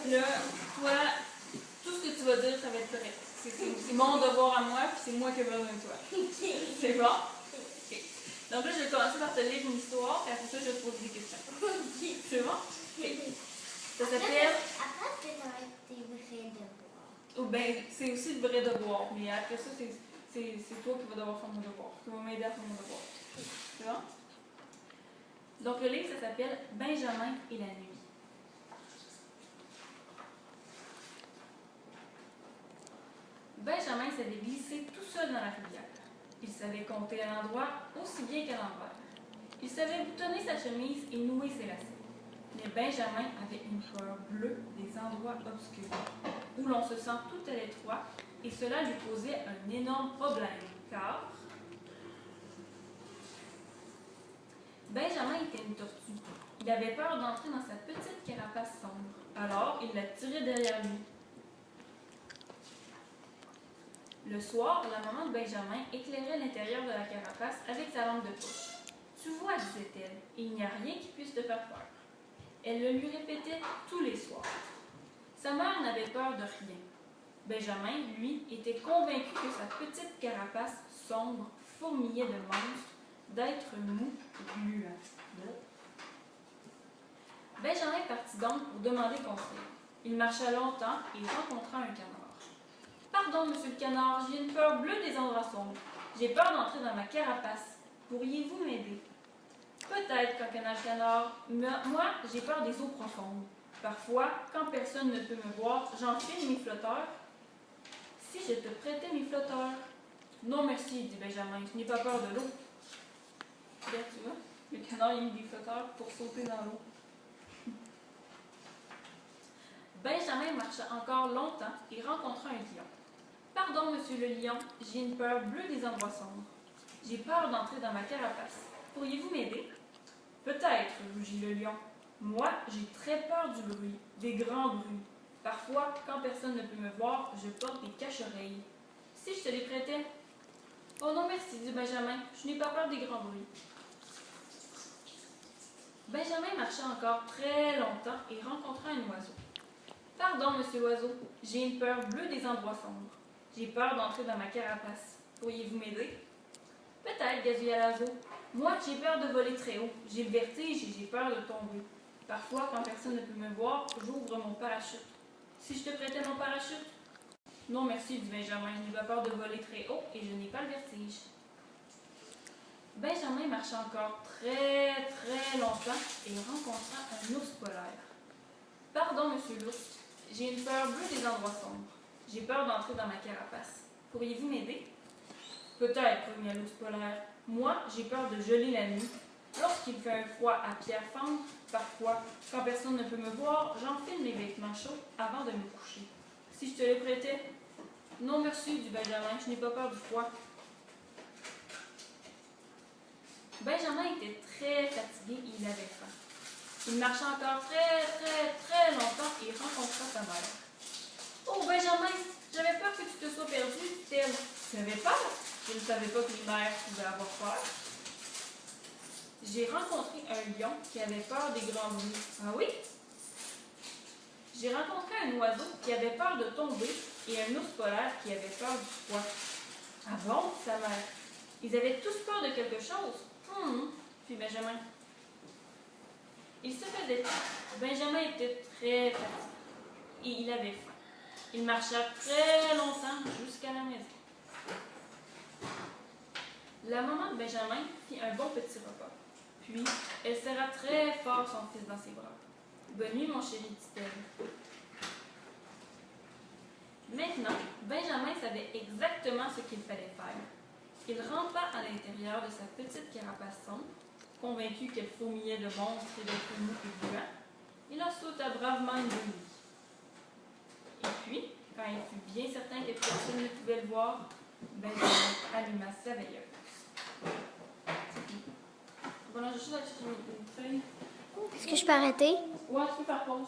Là, toi, tout ce que tu vas dire, ça va être correct. C'est mon devoir à moi, puis c'est moi qui ai besoin de toi. C'est bon? OK. Donc là, je vais commencer par te lire une histoire, et après ça, je vais te poser des questions. C'est bon? OK. Ça s'appelle... Après, c'est dans tes vrais devoirs. Oh, ben, c'est aussi le vrai devoir, mais après ça, c'est toi qui vas devoir faire mon devoir. Tu vas m'aider à faire mon devoir. C'est bon? Donc, le livre, ça s'appelle Benjamin et la nuit. Benjamin s'avait glissé tout seul dans la rivière. Il savait compter à l'endroit aussi bien qu'à l'envers. Il savait boutonner sa chemise et nouer ses lacets. Mais Benjamin avait une peur bleue des endroits obscurs, où l'on se sent tout à l'étroit, et cela lui posait un énorme problème, car Benjamin était une tortue. Il avait peur d'entrer dans sa petite carapace sombre, alors il la tirait derrière lui. Le soir, la maman de Benjamin éclairait l'intérieur de la carapace avec sa lampe de poche. « Tu vois, disait-elle, il n'y a rien qui puisse te faire peur. » Elle le lui répétait tous les soirs. Sa mère n'avait peur de rien. Benjamin, lui, était convaincu que sa petite carapace sombre fourmillait de monstres, d'êtres mous et gluants. Benjamin partit donc pour demander conseil. Il marcha longtemps et rencontra un canard. « Pardon, monsieur le canard, j'ai une peur bleue des endroits sombres. J'ai peur d'entrer dans ma carapace. Pourriez-vous m'aider? » « Peut-être, coquinage canard. Moi, j'ai peur des eaux profondes. Parfois, quand personne ne peut me voir, j'enfile mes flotteurs. Si je te prêtais mes flotteurs? »« Non, merci, dit Benjamin, je n'ai pas peur de l'eau. » Regarde, tu vois, le canard a mis des flotteurs pour sauter dans l'eau. Benjamin marcha encore longtemps et rencontra un lion. « Pardon, monsieur le lion, j'ai une peur bleue des endroits sombres. J'ai peur d'entrer dans ma carapace. Pourriez-vous m'aider? » « Peut-être, rugit le lion. Moi, j'ai très peur du bruit, des grands bruits. Parfois, quand personne ne peut me voir, je porte des cache-oreilles. Si je te les prêtais? »« Oh non, merci, dit Benjamin, je n'ai pas peur des grands bruits. » Benjamin marcha encore très longtemps et rencontra un oiseau. « Pardon, monsieur l'oiseau, j'ai une peur bleue des endroits sombres. J'ai peur d'entrer dans ma carapace. Pourriez-vous m'aider? » « Peut-être, gazouilla l'oiseau. Moi, j'ai peur de voler très haut. J'ai le vertige et j'ai peur de tomber. Parfois, quand personne ne peut me voir, j'ouvre mon parachute. Si je te prêtais mon parachute? »« Non, merci, dit Benjamin. Je n'ai pas peur de voler très haut et je n'ai pas le vertige. » Benjamin marcha encore très longtemps et rencontra un ours polaire. « Pardon, monsieur l'ours. J'ai une peur bleue des endroits sombres. J'ai peur d'entrer dans ma carapace. Pourriez-vous m'aider? » « Peut-être, rugna l'ours polaire. Moi, j'ai peur de geler la nuit. Lorsqu'il fait un froid à pierre fendre, parfois, quand personne ne peut me voir, j'enfile mes vêtements chauds avant de me coucher. Si je te les prêtais? »« Non, merci, dit Benjamin, je n'ai pas peur du froid. » Benjamin était très fatigué et il avait faim. Il marcha encore très longtemps et rencontra sa mère. « Oh, Benjamin, j'avais peur que tu te sois perdu, dit-elle. »« Tu avais peur? Je ne savais pas qu'une mère pouvait avoir peur. » « J'ai rencontré un lion qui avait peur des grands bruits. »« Ah oui? » ?»« J'ai rencontré un oiseau qui avait peur de tomber et un ours polaire qui avait peur du froid. »« Ah bon? » dit sa mère. « Ils avaient tous peur de quelque chose. » fit Benjamin. Il se faisait tard. Benjamin était très fatigué et il avait faim. Il marcha très longtemps jusqu'à la maison. La maman de Benjamin fit un bon petit repas. Puis, elle serra très fort son fils dans ses bras. « Bonne nuit, mon chéri, dit-elle. » Maintenant, Benjamin savait exactement ce qu'il fallait faire. Il rampa à l'intérieur de sa petite carapace sombre, convaincu qu'elle fourmillait de monstres et d'êtres mous et gluants. Il en sauta bravement une nuit. Et puis, quand il fut bien certain que personne ne pouvait le voir, Benjamin alluma sa veilleuse. Voilà, je suis allée chercher une feuille. Est-ce que je peux arrêter? Ouais, tu peux faire pause.